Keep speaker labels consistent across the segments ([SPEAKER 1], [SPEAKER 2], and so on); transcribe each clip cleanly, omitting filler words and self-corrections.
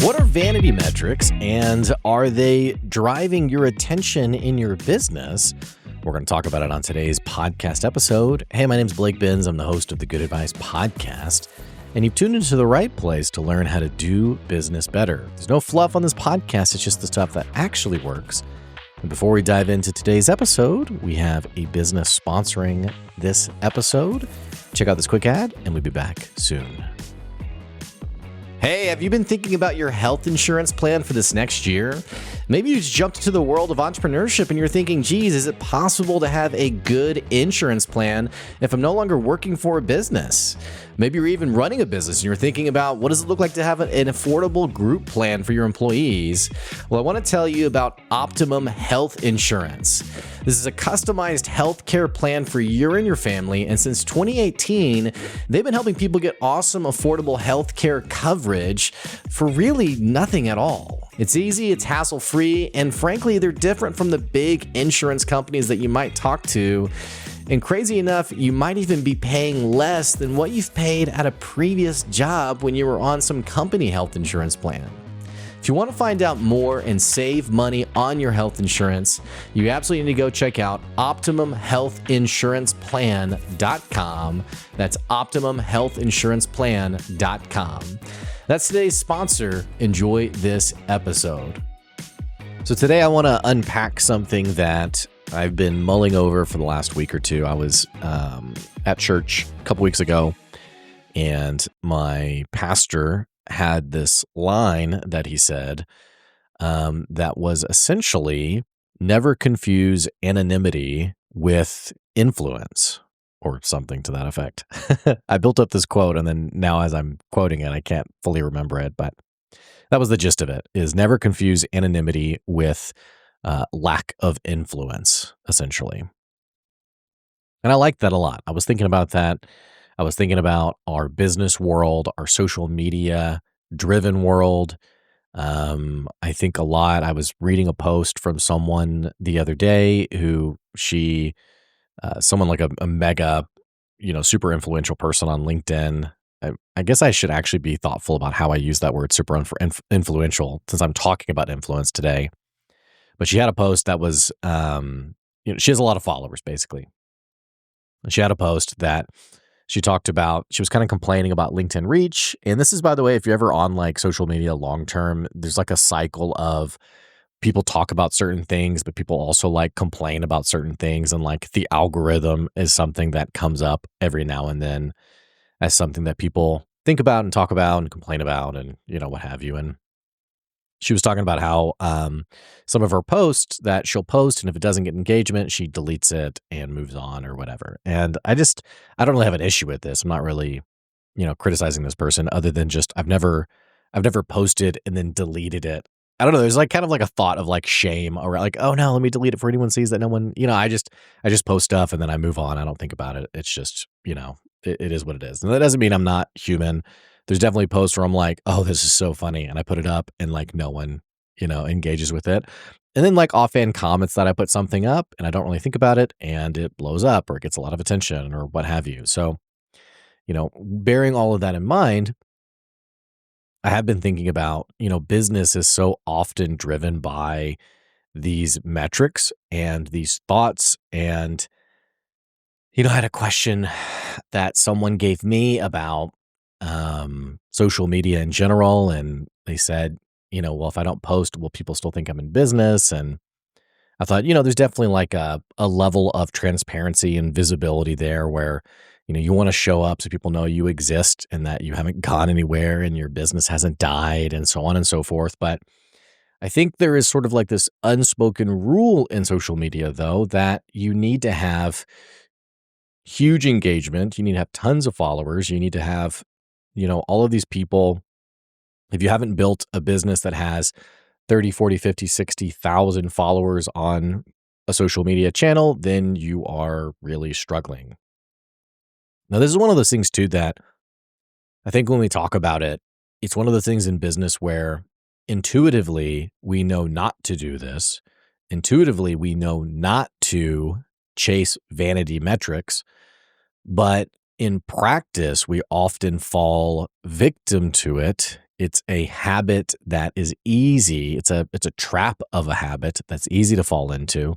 [SPEAKER 1] What are vanity metrics and are they driving your attention in your business? We're going to talk about it on today's podcast episode. Hey, my name's Blake Benz. I'm the host of the Good Advice Podcast, and you've tuned into the right place to learn how to do business better. There's no fluff on this podcast. It's just the stuff that actually works. And before we dive into today's episode, we have a business sponsoring this episode. Check out this quick ad, and we'll be back soon. Hey, have you been thinking about your health insurance plan for this next year? Maybe you just jumped into the world of entrepreneurship and you're thinking, geez, is it possible to have a good insurance plan if I'm no longer working for a business? Maybe you're even running a business and you're thinking about what does it look like to have an affordable group plan for your employees? Well, I want to tell you about Optimum Health Insurance. This is a customized healthcare plan for you and your family, and since 2018, they've been helping people get awesome, affordable healthcare coverage for really nothing at all. It's easy, it's hassle-free, and frankly, they're different from the big insurance companies that you might talk to. And crazy enough, you might even be paying less than what you've paid at a previous job when you were on some company health insurance plan. If you want to find out more and save money on your health insurance, you absolutely need to go check out OptimumHealthInsurancePlan.com. That's OptimumHealthInsurancePlan.com. That's today's sponsor. Enjoy this episode. So today I want to unpack something that I've been mulling over for the last week or two. I was at church a couple weeks ago, and my pastor had this line that he said that was essentially, never confuse anonymity with influence, or something to that effect. I built up this quote, and then now as I'm quoting it, I can't fully remember it, but that was the gist of it, is never confuse anonymity with lack of influence, essentially. And I like that a lot. I was thinking about that. I was thinking about our business world, our social media driven world. I think a lot. I was reading a post from someone the other day who someone like a mega, super influential person on LinkedIn. I guess I should actually be thoughtful about how I use that word super influential since I'm talking about influence today. But she had a post that was, she has a lot of followers basically. She had a post that she talked about, she was kind of complaining about LinkedIn reach. And this is, by the way, if you're ever on like social media long term, there's like a cycle of people talk about certain things, but people also like complain about certain things. And like the algorithm is something that comes up every now and then as something that people think about and talk about and complain about and, what have you. And she was talking about how some of her posts that she'll post, and if it doesn't get engagement, she deletes it and moves on or whatever. And I don't really have an issue with this. I'm not really, criticizing this person other than just I've never posted and then deleted it. I don't know. There's like kind of like a thought of like shame or like, oh no, let me delete it before anyone sees that. No one, I just post stuff and then I move on. I don't think about it. It's just, it is what it is. And that doesn't mean I'm not human. There's definitely posts where I'm like, oh, this is so funny. And I put it up and like no one, engages with it. And then like offhand comments that I put something up and I don't really think about it and it blows up or it gets a lot of attention or what have you. So, bearing all of that in mind, I have been thinking about, business is so often driven by these metrics and these thoughts. And, I had a question that someone gave me about social media in general. And they said, well, if I don't post, will people still think I'm in business? And I thought, there's definitely like a level of transparency and visibility there where, you want to show up so people know you exist and that you haven't gone anywhere and your business hasn't died and so on and so forth. But I think there is sort of like this unspoken rule in social media, though, that you need to have huge engagement. You need to have tons of followers. You need to have all of these people. If you haven't built a business that has 30, 40, 50, 60,000 followers on a social media channel, then you are really struggling. Now, this is one of those things too that I think when we talk about it, it's one of the things in business where intuitively we know not to do this. Intuitively, we know not to chase vanity metrics, but in practice, we often fall victim to it It's a habit that is easy. It's a trap of a habit that's easy to fall into.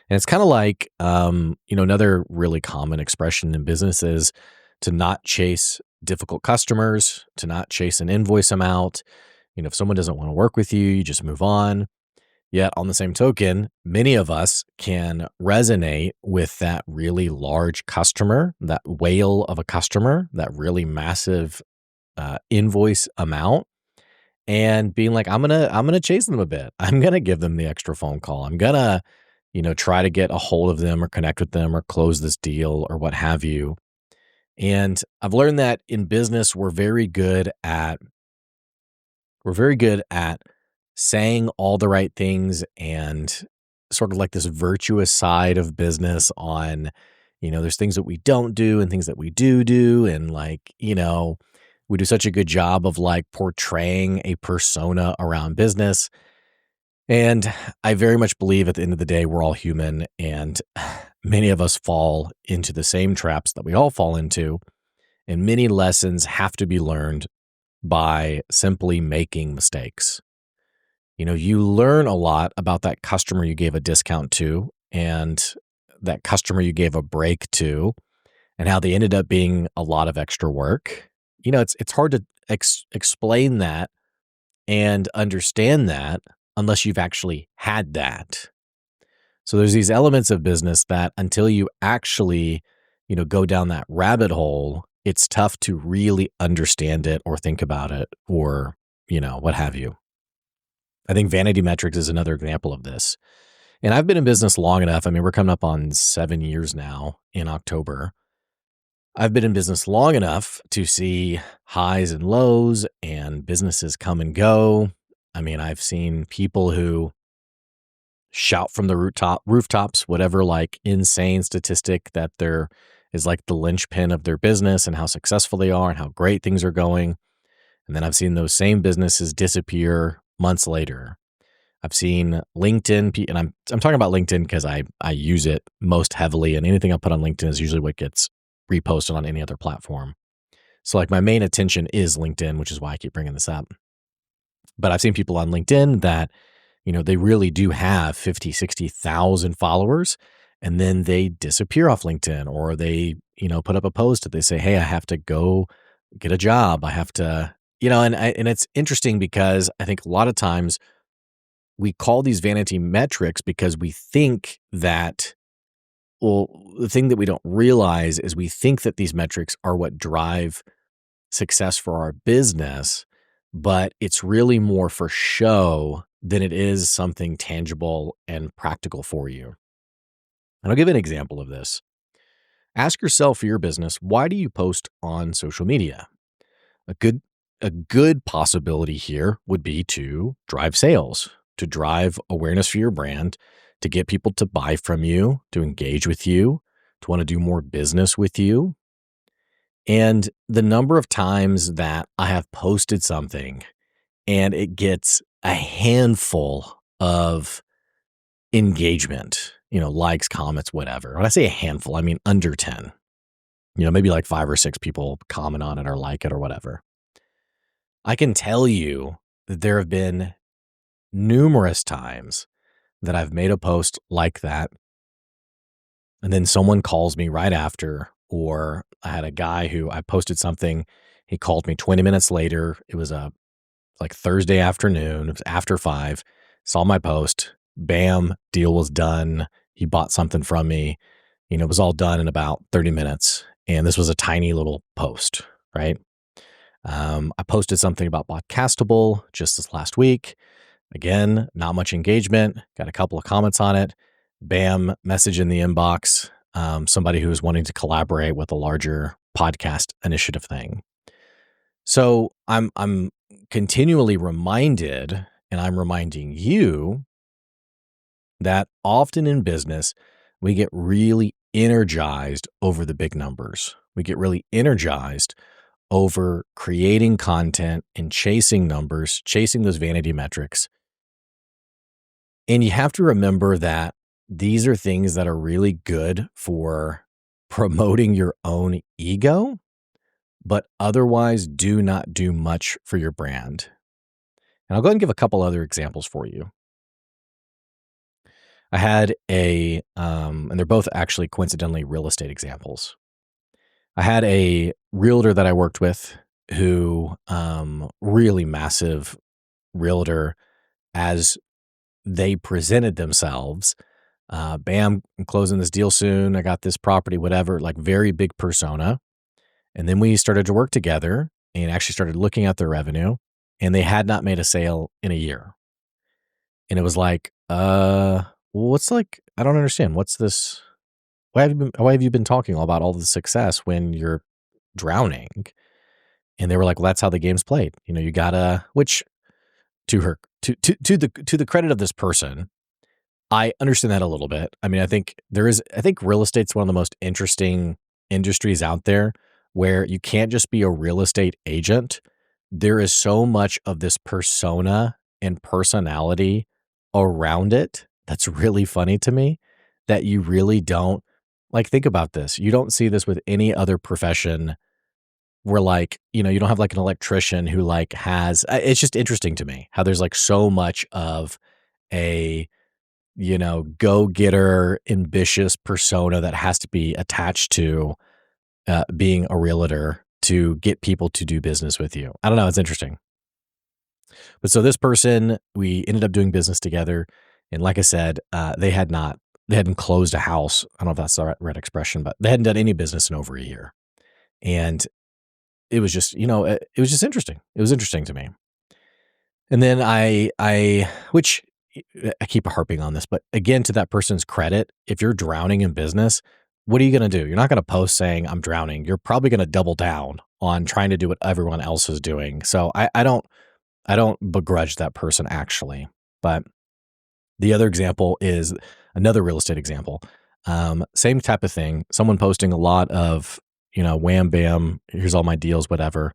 [SPEAKER 1] And it's kind of like, another really common expression in business is to not chase difficult customers, to not chase an invoice amount. If someone doesn't want to work with you, you just move on. Yet, on the same token, many of us can resonate with that really large customer, that whale of a customer, that really massive invoice amount, and being like, I'm gonna chase them a bit. I'm gonna give them the extra phone call. I'm gonna, try to get a hold of them or connect with them or close this deal or what have you. And I've learned that in business, we're very good at saying all the right things and sort of like this virtuous side of business on, there's things that we don't do and things that we do. And like, we do such a good job of like portraying a persona around business. And I very much believe at the end of the day, we're all human and many of us fall into the same traps that we all fall into. And many lessons have to be learned by simply making mistakes. You learn a lot about that customer you gave a discount to and that customer you gave a break to and how they ended up being a lot of extra work. It's hard to explain that and understand that unless you've actually had that. So there's these elements of business that until you actually, go down that rabbit hole, it's tough to really understand it or think about it or, what have you. I think vanity metrics is another example of this. And I've been in business long enough. I mean, we're coming up on 7 years now in October. I've been in business long enough to see highs and lows and businesses come and go. I mean, I've seen people who shout from the rooftops, whatever like insane statistic that there is like the linchpin of their business and how successful they are and how great things are going. And then I've seen those same businesses disappear months later. I've seen LinkedIn, and I'm talking about LinkedIn because I use it most heavily, and anything I put on LinkedIn is usually what gets reposted on any other platform. So like my main attention is LinkedIn, which is why I keep bringing this up. But I've seen people on LinkedIn that, they really do have 50, 60,000 followers, and then they disappear off LinkedIn or they, put up a post that they say, hey, I have to go get a job. I have to, and it's interesting because I think a lot of times we call these vanity metrics because we think that, well, the thing that we don't realize is we think that these metrics are what drive success for our business, but it's really more for show than it is something tangible and practical for you. And I'll give an example of this. Ask yourself for your business, why do you post on social media? A good possibility here would be to drive sales, to drive awareness for your brand, to get people to buy from you, to engage with you, to want to do more business with you. And the number of times that I have posted something and it gets a handful of engagement, likes, comments, whatever. When I say a handful, I mean under 10, maybe like 5 or 6 people comment on it or like it or whatever. I can tell you that there have been numerous times that I've made a post like that. And then someone calls me right after, or I had a guy who I posted something. He called me 20 minutes later. It was like Thursday afternoon. It was after 5, saw my post, bam, deal was done. He bought something from me. It was all done in about 30 minutes. And this was a tiny little post, right? I posted something about Podcastable just this last week. Again, not much engagement, got a couple of comments on it. Bam, message in the inbox. Somebody who is wanting to collaborate with a larger podcast initiative thing. So I'm continually reminded, and I'm reminding you that often in business, we get really energized over the big numbers. We get really energized over creating content and chasing numbers, chasing those vanity metrics. And you have to remember that these are things that are really good for promoting your own ego, but otherwise do not do much for your brand. And I'll go ahead and give a couple other examples for you. I had and they're both actually coincidentally real estate examples. I had a realtor that I worked with who, really massive realtor as they presented themselves. Bam, I'm closing this deal soon. I got this property, whatever, like very big persona. And then we started to work together and actually started looking at their revenue, and they had not made a sale in a year. And it was like, what's like, I don't understand. What's this? Why have you been talking all about all the success when you're drowning? And they were like, well, that's how the game's played. You gotta, which to her, to the credit of this person, I understand that a little bit. I mean, I think real estate's one of the most interesting industries out there where you can't just be a real estate agent. There is so much of this persona and personality around it that's really funny to me that you really don't like. Think about this. You don't see this with any other profession where you don't have like an electrician who like has, it's just interesting to me how there's like so much of a go-getter, ambitious persona that has to be attached to being a realtor to get people to do business with you. I don't know. It's interesting. But so this person, we ended up doing business together. And like I said, they hadn't closed a house. I don't know if that's the right expression, but they hadn't done any business in over a year. And it was just, it was just interesting. It was interesting to me. And then which I keep harping on this, but again, to that person's credit, if you're drowning in business, what are you going to do? You're not going to post saying I'm drowning. You're probably going to double down on trying to do what everyone else is doing. So I don't begrudge that person actually. But the other example is another real estate example. Same type of thing. Someone posting a lot of, wham, bam, here's all my deals, whatever.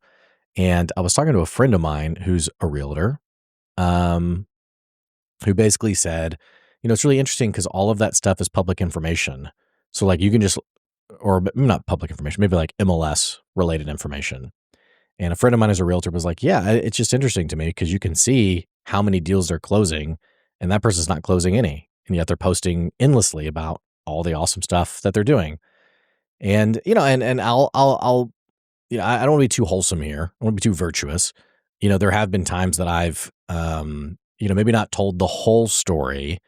[SPEAKER 1] And I was talking to a friend of mine who's a realtor, who basically said, it's really interesting because all of that stuff is public information. So like you can just, or not public information, maybe like MLS related information. And a friend of mine as a realtor was like, yeah, it's just interesting to me because you can see how many deals they're closing and that person's not closing any. And yet they're posting endlessly about all the awesome stuff that they're doing. And, and I'll, I don't want to be too wholesome here. I want to be too virtuous. There have been times that I've, maybe not told the whole story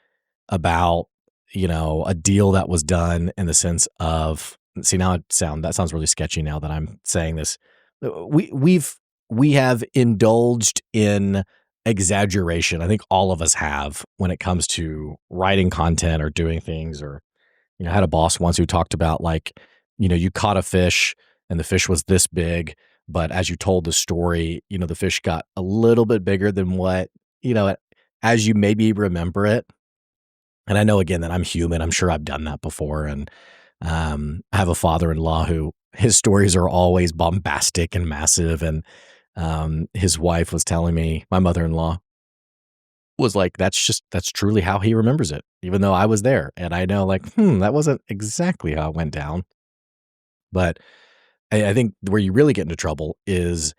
[SPEAKER 1] about, a deal that was done in the sense of, see, that sounds really sketchy now that I'm saying this. We have indulged in exaggeration. I think all of us have when it comes to writing content or doing things, or, I had a boss once who talked about like, you caught a fish and the fish was this big, but as you told the story, the fish got a little bit bigger than what, as you maybe remember it. And I know again that I'm human. I'm sure I've done that before. And I have a father-in-law who his stories are always bombastic and massive. And his wife was telling me, my mother-in-law was like, that's truly how he remembers it, even though I was there. And I know like, that wasn't exactly how it went down. But I think where you really get into trouble is,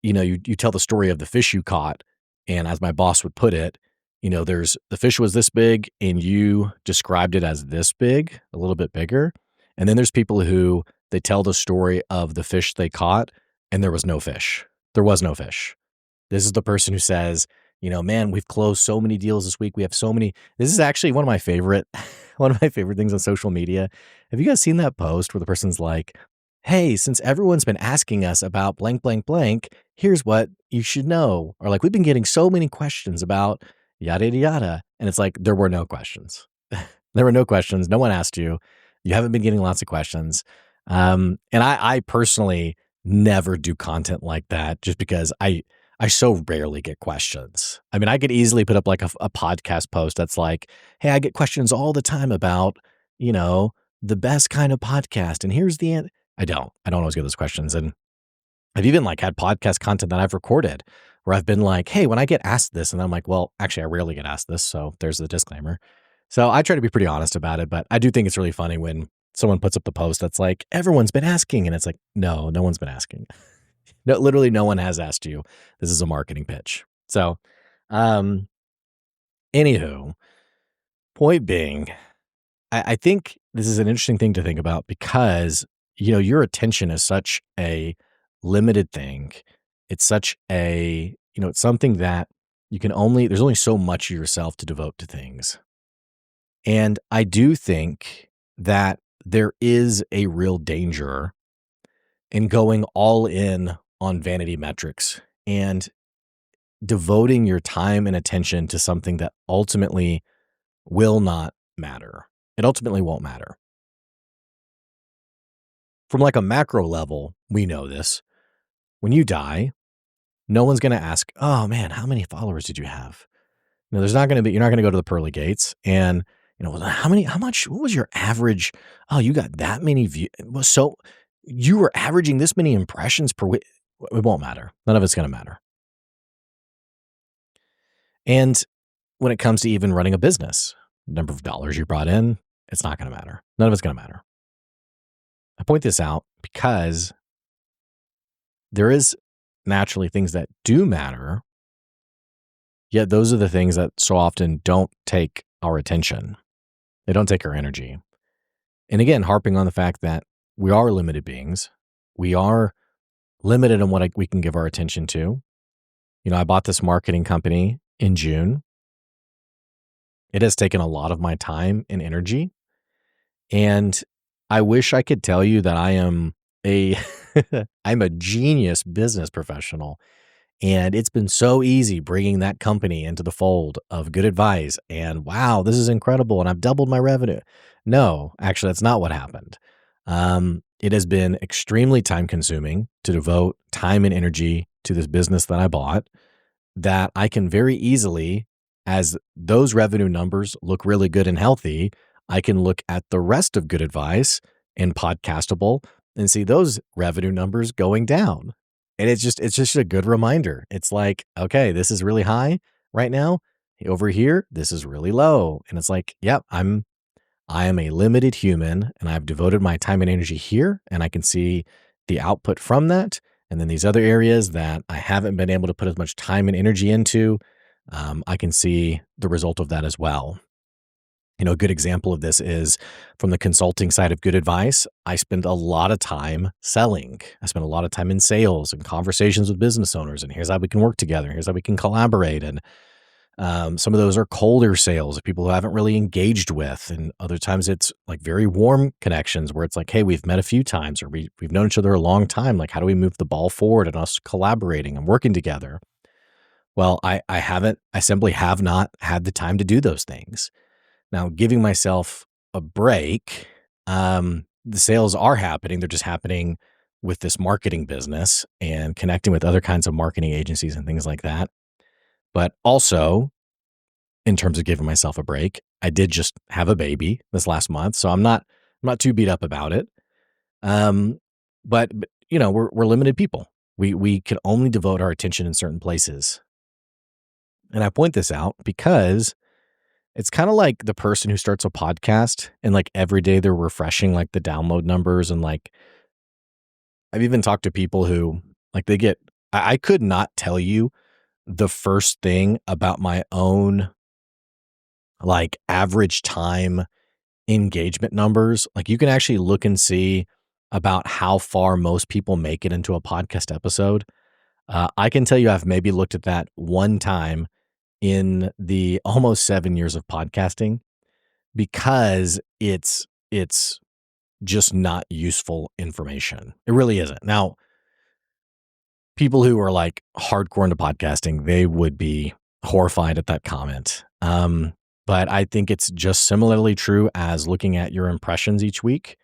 [SPEAKER 1] you tell the story of the fish you caught. And as my boss would put it, there's the fish was this big and you described it as this big, a little bit bigger. And then there's people who they tell the story of the fish they caught and there was no fish. There was no fish. This is the person who says, man, we've closed so many deals this week. We have so many. This is actually one of my favorite things on social media. Have you guys seen that post where the person's like, hey, since everyone's been asking us about blank, blank, blank, here's what you should know. Or like, we've been getting so many questions about yada, yada, yada. And it's like, there were no questions. There were no questions. No one asked you. You haven't been getting lots of questions. And I personally never do content like that just because I so rarely get questions. I mean, I could easily put up like a podcast post that's like, hey, I get questions all the time about, the best kind of podcast. And here's the end. I don't always get those questions. And I've even like had podcast content that I've recorded where I've been like, hey, when I get asked this, and I'm like, well, actually, I rarely get asked this. So there's the disclaimer. So I try to be pretty honest about it, but I do think it's really funny when someone puts up the post that's like, everyone's been asking. And it's like, no one's been asking. No, literally no one has asked you. This is a marketing pitch. So, um, anywho, point being, I think this is an interesting thing to think about because, your attention is such a limited thing. It's such a, it's something that there's only so much of yourself to devote to things. And I do think that there is a real danger in going all in on vanity metrics and devoting your time and attention to something that ultimately will not matter. It ultimately won't matter. From like a macro level, we know this. When you die, no one's going to ask, "Oh man, how many followers did you have?" You're not going to go to the pearly gates and, how much, what was your average? Oh, you got that many views. So you were averaging this many impressions per week. It won't matter. None of it's going to matter. And when it comes to even running a business, the number of dollars you brought in, it's not going to matter. None of it's going to matter. I point this out because there is naturally things that do matter, yet those are the things that so often don't take our attention. They don't take our energy. And again, harping on the fact that we are limited beings. We are limited in what we can give our attention to. I bought this marketing company in June. It has taken a lot of my time and energy. And I wish I could tell you that I am I'm a genius business professional. And it's been so easy bringing that company into the fold of good advice. And wow, this is incredible. And I've doubled my revenue. No, actually, that's not what happened. It has been extremely time consuming to devote time and energy to this business that I bought, that I can very easily, as those revenue numbers look really good and healthy, I can look at the rest of good advice and podcastable and see those revenue numbers going down. And it's just a good reminder. It's like, okay, this is really high right now. Over here, this is really low. And it's like, yep, I am a limited human and I've devoted my time and energy here and I can see the output from that. And then these other areas that I haven't been able to put as much time and energy into, I can see the result of that as well. A good example of this is from the consulting side of good advice. I spend a lot of time selling. I spend a lot of time in sales and conversations with business owners. And here's how we can work together. Here's how we can collaborate. And some of those are colder sales of people who I haven't really engaged with. And other times it's like very warm connections where it's like, hey, we've met a few times or we've known each other a long time. Like, how do we move the ball forward and us collaborating and working together? Well, I simply have not had the time to do those things. Now, giving myself a break, the sales are happening. They're just happening with this marketing business and connecting with other kinds of marketing agencies and things like that. But also, in terms of giving myself a break, I did just have a baby this last month, so I'm not too beat up about it. But we're limited people. We can only devote our attention in certain places. And I point this out because it's kind of like the person who starts a podcast and like every day they're refreshing like the download numbers. And like, I've even talked to people who like I could not tell you the first thing about my own like average time engagement numbers. Like you can actually look and see about how far most people make it into a podcast episode. I can tell you I've maybe looked at that one time in the almost 7 years of podcasting because it's just not useful information. It really isn't. Now, people who are like hardcore into podcasting, they would be horrified at that comment. But I think it's just similarly true as looking at your impressions each week.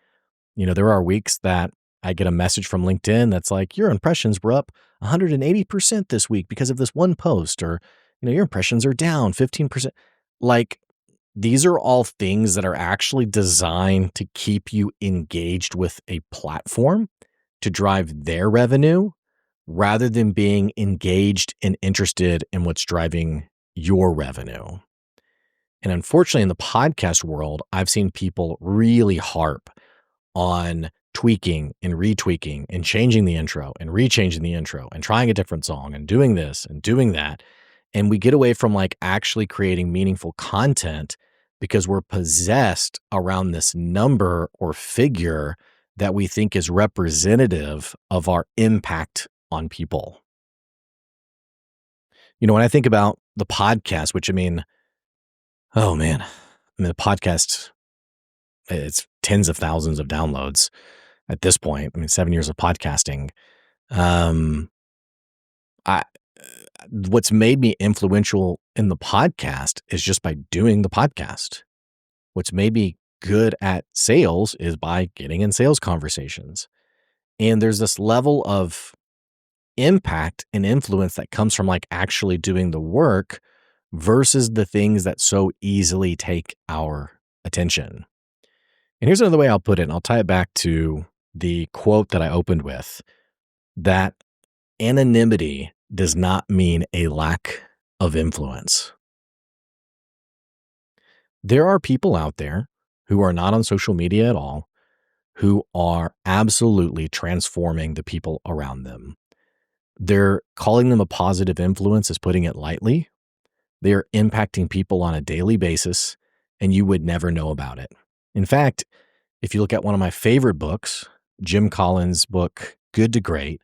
[SPEAKER 1] There are weeks that I get a message from LinkedIn that's like, your impressions were up 180% this week because of this one post, or your impressions are down 15%. Like, these are all things that are actually designed to keep you engaged with a platform to drive their revenue rather than being engaged and interested in what's driving your revenue. And unfortunately, in the podcast world, I've seen people really harp on tweaking and retweaking and changing the intro and rechanging the intro and trying a different song and doing this and doing that. And we get away from like actually creating meaningful content because we're possessed around this number or figure that we think is representative of our impact on people. When I think about the podcast, which oh man, the podcast, it's tens of thousands of downloads at this point. 7 years of podcasting. Um, I what's made me influential in the podcast is just by doing the podcast. What's made me good at sales is by getting in sales conversations. And there's this level of impact and influence that comes from like actually doing the work versus the things that so easily take our attention. And here's another way I'll put it, and I'll tie it back to the quote that I opened with, that anonymity does not mean a lack of influence. There are people out there who are not on social media at all, who are absolutely transforming the people around them. They're calling them a positive influence is putting it lightly. They're impacting people on a daily basis, and you would never know about it. In fact, if you look at one of my favorite books, Jim Collins' book, Good to Great,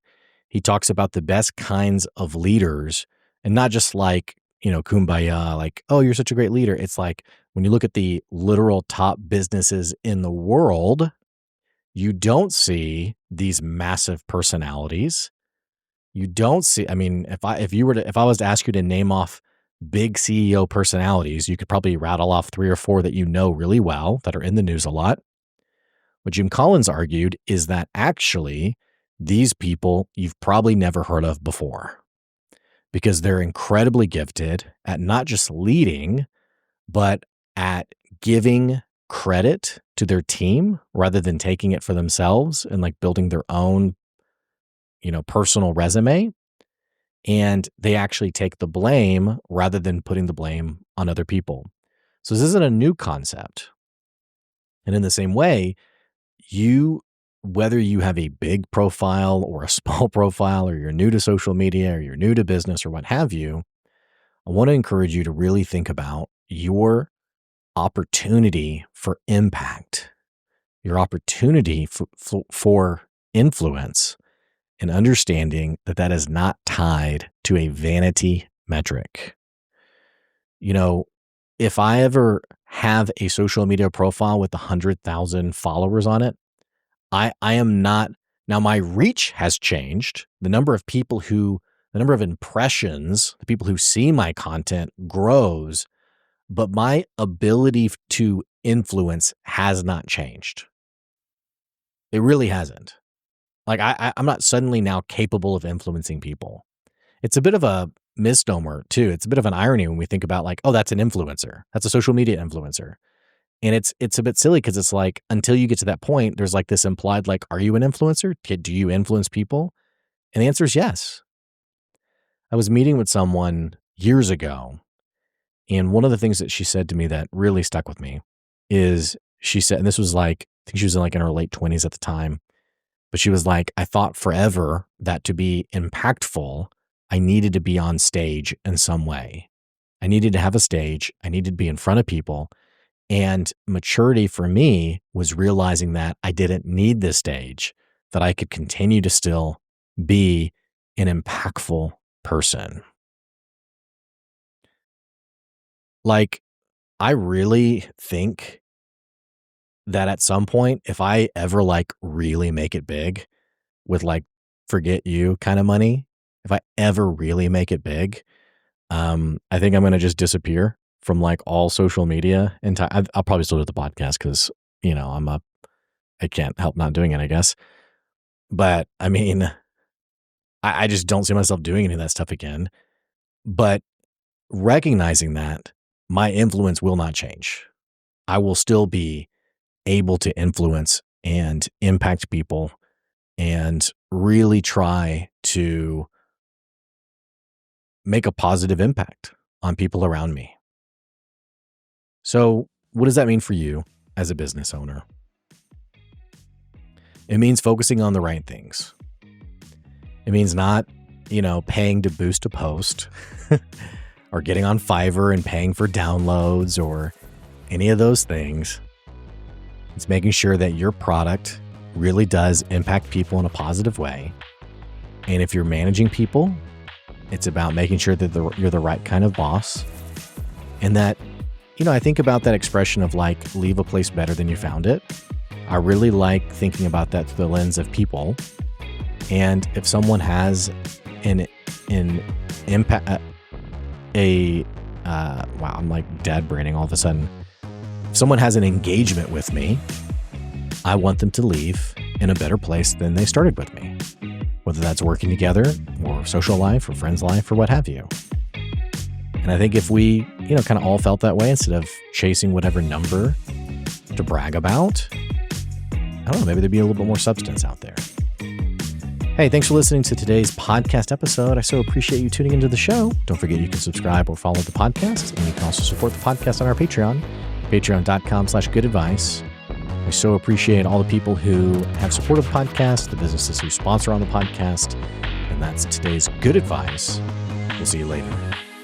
[SPEAKER 1] he talks about the best kinds of leaders, and not just like, kumbaya, like, oh, you're such a great leader. It's like when you look at the literal top businesses in the world, you don't see these massive personalities. You don't see, if I was to ask you to name off big CEO personalities, you could probably rattle off 3 or 4 that you know really well that are in the news a lot. What Jim Collins argued is that actually these people you've probably never heard of before because they're incredibly gifted at not just leading, but at giving credit to their team rather than taking it for themselves and like building their own, personal resume. And they actually take the blame rather than putting the blame on other people. So this isn't a new concept. And in the same way, whether you have a big profile or a small profile, or you're new to social media, or you're new to business, or what have you, I want to encourage you to really think about your opportunity for impact, your opportunity for influence, and understanding that that is not tied to a vanity metric. If I ever have a social media profile with 100,000 followers on it, I am not, now my reach has changed. The number of impressions, the people who see my content grows, but my ability to influence has not changed. It really hasn't. Like I'm not suddenly now capable of influencing people. It's a bit of a misnomer too. It's a bit of an irony when we think about like, oh, that's an influencer. That's a social media influencer. And it's a bit silly because it's like, until you get to that point, there's like this implied, like, are you an influencer? Do you influence people? And the answer is yes. I was meeting with someone years ago, and one of the things that she said to me that really stuck with me is she said, and this was like, I think she was in her late 20s at the time, but she was like, I thought forever that to be impactful, I needed to be on stage in some way. I needed to have a stage. I needed to be in front of people. And maturity for me was realizing that I didn't need this stage, that I could continue to still be an impactful person. Like, I really think that at some point, if I ever like really make it big with like forget you kind of money, if I ever really make it big, I think I'm going to just disappear from like all social media. And I'll probably still do the podcast because, I can't help not doing it, I guess. But I just don't see myself doing any of that stuff again. But recognizing that my influence will not change. I will still be able to influence and impact people and really try to make a positive impact on people around me. So, what does that mean for you as a business owner? It means focusing on the right things. It means not, paying to boost a post or getting on Fiverr and paying for downloads or any of those things. It's making sure that your product really does impact people in a positive way. And if you're managing people, it's about making sure that you're the right kind of boss. And that, I think about that expression of like, leave a place better than you found it. I really like thinking about that through the lens of people. And if someone has an impact, wow, I'm like dad braining all of a sudden. If someone has an engagement with me, I want them to leave in a better place than they started with me, whether that's working together or social life or friends life or what have you. And I think if we, kind of all felt that way instead of chasing whatever number to brag about, I don't know, maybe there'd be a little bit more substance out there. Hey, thanks for listening to today's podcast episode. I so appreciate you tuning into the show. Don't forget you can subscribe or follow the podcast, and you can also support the podcast on our Patreon, patreon.com/goodadvice. We so appreciate all the people who have supported the podcast, the businesses who sponsor on the podcast, and that's today's good advice. We'll see you later.